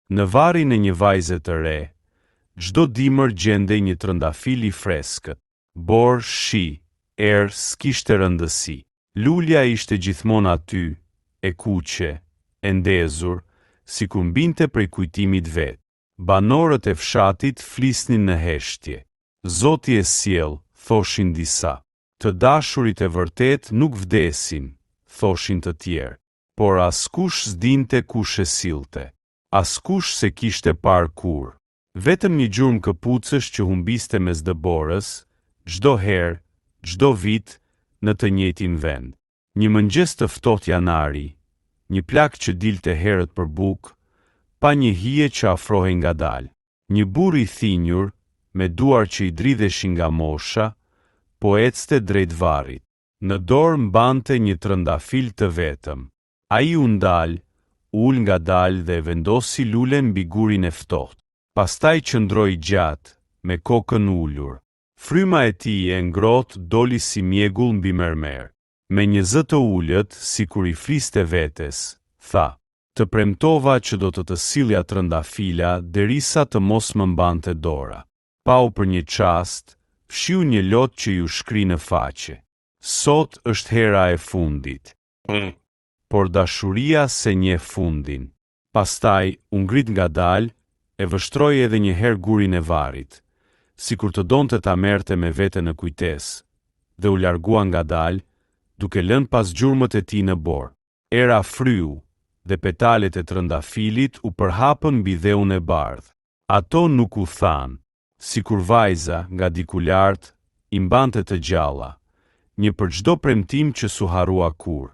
Në varrin e një vajze të re, çdo dimër gjendej një trëndafil i freskët. Borë, shi, erë s'kishte rëndësi. Lulja ishte gjithmonë aty, e kuqe, e ndezur, sikur mbinte prej kujtimit vet. Banorët e fshatit flisnin në heshtje. Zoti e sjell, thoshin disa. Të dashurit e vërtet nuk vdesin, thoshin të tjerë. Por askush s'dinte kush e sillte. Askush se kishte parë kur. Vetëm një gjurmë këpucësh që humbiste mes dëborës, çdo herë, çdo vit, në të njëjtin vend. Një mëngjes të ftohtë janari, një plak që dilte herët për bukë, pa një hije që afrohej ngadalë. Një burr i thinjur, me duar që i dridheshin nga mosha, po ecte drejt varrit. Në dorë mbante një trëndafil të vetëm. Ai u ndal, ul ngadalë dhe vendosi lulen mbi gurin e ftohtë. Pastaj qëndroi gjatë, me kokën ulur. Fryma e tij e ngrohtë doli si mjegull mbi mermer. Me një zë të ulët, sikur i fliste vetes, tha: "Të premtova që do të sillja trëndafila derisa të mos më mbante dora." Pau për një çast, fshiu një lot që ju shkri në faqe: "Sot është hera e fundit." Por dashuria se nje fundin. Pastaj u ngrit ngadalë, e vështroi edhe një herë gurin e varrit, sikur të donte ta merrte me vete në kujtesë, dhe u largua ngadalë, duke lënë pas gjurmët e tij në borë. Era fryu, dhe petalet e trëndafilit u përhapën mbi dheun e bardhë. Ato nuk u thanë, sikur vajza nga diku lart i mbante të gjalla, një për çdo premtim që s'u harrua kur.